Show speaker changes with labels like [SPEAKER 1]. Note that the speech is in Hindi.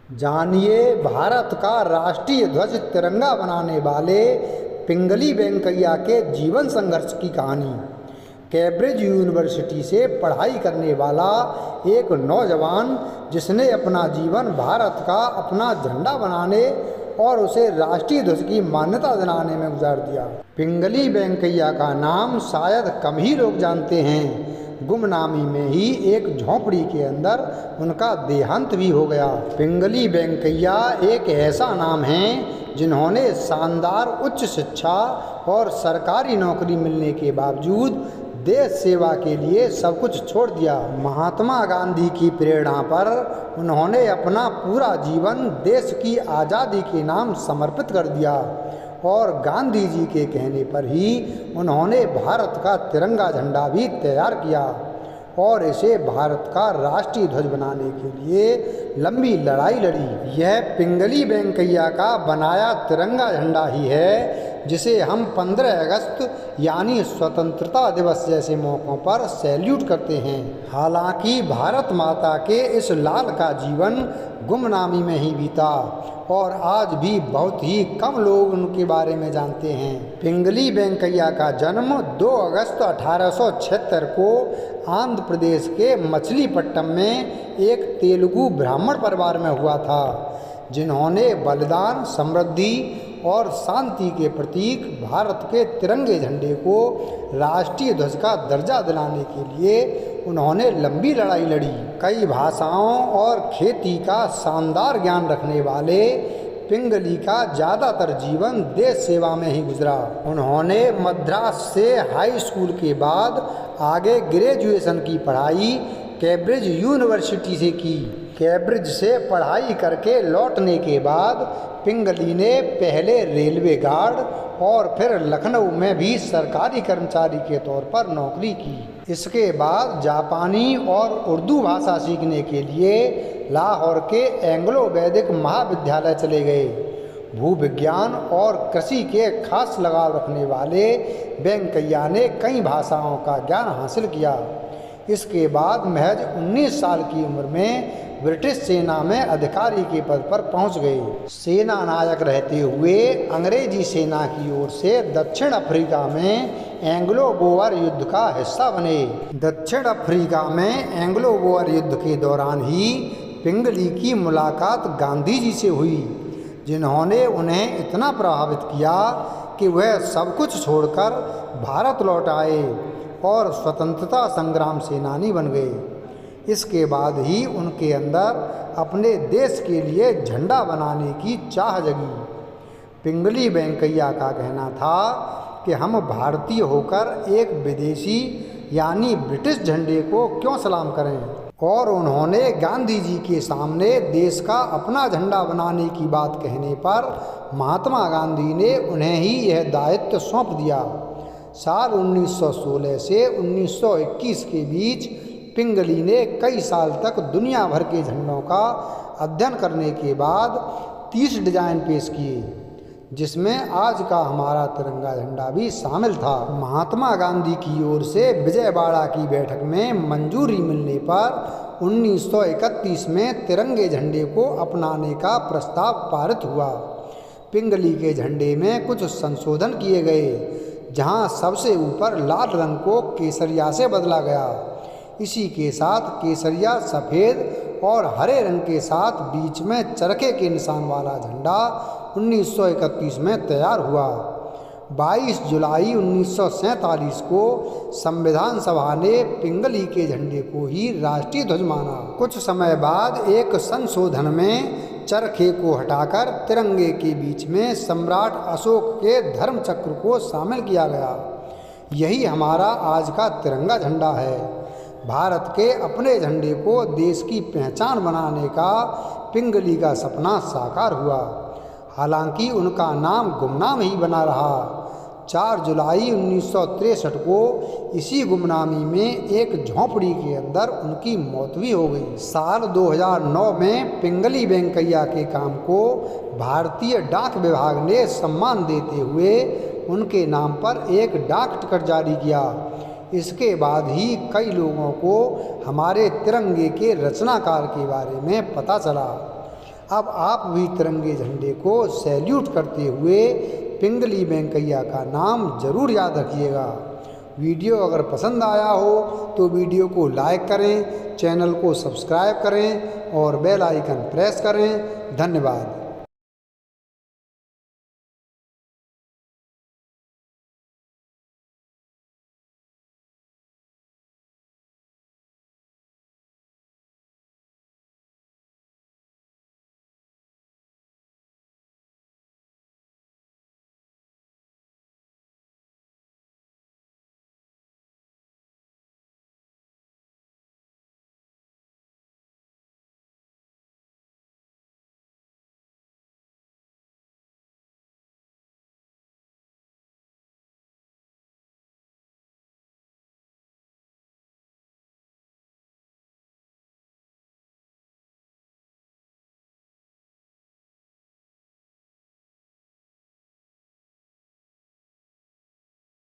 [SPEAKER 1] जानिए भारत का राष्ट्रीय ध्वज तिरंगा बनाने वाले पिंगली वेंकैया के जीवन संघर्ष की कहानी। कैम्ब्रिज यूनिवर्सिटी से पढ़ाई करने वाला एक नौजवान जिसने अपना जीवन भारत का अपना झंडा बनाने और उसे राष्ट्रीय ध्वज की मान्यता दिलाने में गुजार दिया। पिंगली वेंकैया का नाम शायद कम ही लोग जानते हैं। गुमनामी में ही एक झोंपड़ी के अंदर उनका देहांत भी हो गया। पिंगली वेंकैया एक ऐसा नाम है जिन्होंने शानदार उच्च शिक्षा और सरकारी नौकरी मिलने के बावजूद देश सेवा के लिए सब कुछ छोड़ दिया। महात्मा गांधी की प्रेरणा पर उन्होंने अपना पूरा जीवन देश की आज़ादी के नाम समर्पित कर दिया और गांधी जी के कहने पर ही उन्होंने भारत का तिरंगा झंडा भी तैयार किया और इसे भारत का राष्ट्रीय ध्वज बनाने के लिए लंबी लड़ाई लड़ी। यह पिंगली वेंकैया का बनाया तिरंगा झंडा ही है जिसे हम 15 अगस्त यानी स्वतंत्रता दिवस जैसे मौक़ों पर सैल्यूट करते हैं। हालांकि भारत माता के इस लाल का जीवन गुमनामी में ही बीता और आज भी बहुत ही कम लोग उनके बारे में जानते हैं। पिंगली वेंकैया का जन्म 2 अगस्त 1876 को आंध्र प्रदेश के मछलीपट्टनम में एक तेलुगु ब्राह्मण परिवार में हुआ था, जिन्होंने बलिदान, समृद्धि और शांति के प्रतीक भारत के तिरंगे झंडे को राष्ट्रीय ध्वज का दर्जा दिलाने के लिए उन्होंने लंबी लड़ाई लड़ी। कई भाषाओं और खेती का शानदार ज्ञान रखने वाले पिंगली का ज़्यादातर जीवन देश सेवा में ही गुजरा। उन्होंने मद्रास से हाई स्कूल के बाद आगे ग्रेजुएशन की पढ़ाई कैम्ब्रिज यूनिवर्सिटी से की। कैम्ब्रिज से पढ़ाई करके लौटने के बाद पिंगली ने पहले रेलवे गार्ड और फिर लखनऊ में भी सरकारी कर्मचारी के तौर पर नौकरी की। इसके बाद जापानी और उर्दू भाषा सीखने के लिए लाहौर के एंग्लो वैदिक महाविद्यालय चले गए। भूविज्ञान और कृषि के खास लगाव रखने वाले वेंकैया ने कई भाषाओं का ज्ञान हासिल किया। इसके बाद महज 19 साल की उम्र में ब्रिटिश सेना में अधिकारी के पद पर पहुंच गए। सेना नायक रहते हुए अंग्रेजी सेना की ओर से दक्षिण अफ्रीका में एंग्लो बोअर युद्ध का हिस्सा बने। दक्षिण अफ्रीका में एंग्लो बोअर युद्ध के दौरान ही पिंगली की मुलाकात गांधी जी से हुई, जिन्होंने उन्हें इतना प्रभावित किया कि वह सब कुछ छोड़कर भारत लौट आए और स्वतंत्रता संग्राम सेनानी बन गए। इसके बाद ही उनके अंदर अपने देश के लिए झंडा बनाने की चाह जगी। पिंगली वेंकैया का कहना था कि हम भारतीय होकर एक विदेशी यानी ब्रिटिश झंडे को क्यों सलाम करें, और उन्होंने गांधी जी के सामने देश का अपना झंडा बनाने की बात कहने पर महात्मा गांधी ने उन्हें ही यह दायित्व सौंप दिया। साल 1916 से 1921 के बीच पिंगली ने कई साल तक दुनिया भर के झंडों का अध्ययन करने के बाद 30 डिज़ाइन पेश किए, जिसमें आज का हमारा तिरंगा झंडा भी शामिल था। महात्मा गांधी की ओर से विजयवाड़ा की बैठक में मंजूरी मिलने पर 1931 में तिरंगे झंडे को अपनाने का प्रस्ताव पारित हुआ। पिंगली के झंडे में कुछ संशोधन किए गए, जहां सबसे ऊपर लाल रंग को केसरिया से बदला गया। इसी के साथ केसरिया, सफ़ेद और हरे रंग के साथ बीच में चरखे के निशान वाला झंडा 1931 में तैयार हुआ। 22 जुलाई 1947 को संविधान सभा ने पिंगली के झंडे को ही राष्ट्रीय ध्वज माना। कुछ समय बाद एक संशोधन में चरखे को हटाकर तिरंगे के बीच में सम्राट अशोक के धर्म चक्र को शामिल किया गया। यही हमारा आज का तिरंगा झंडा है। भारत के अपने झंडे को देश की पहचान बनाने का पिंगली का सपना साकार हुआ। हालांकि उनका नाम गुमनाम ही बना रहा। 4 जुलाई 1963 को इसी गुमनामी में एक झोंपड़ी के अंदर उनकी मौत भी हो गई। साल 2009 में पिंगली वेंकैया के काम को भारतीय डाक विभाग ने सम्मान देते हुए उनके नाम पर एक डाक टिकट जारी किया। इसके बाद ही कई लोगों को हमारे तिरंगे के रचनाकार के बारे में पता चला। अब आप भी तिरंगे झंडे को सैल्यूट करते हुए पिंगली वेंकैया का नाम जरूर याद रखिएगा। वीडियो अगर पसंद आया हो तो वीडियो को लाइक करें, चैनल को सब्सक्राइब करें और बेल आइकन प्रेस करें। धन्यवाद।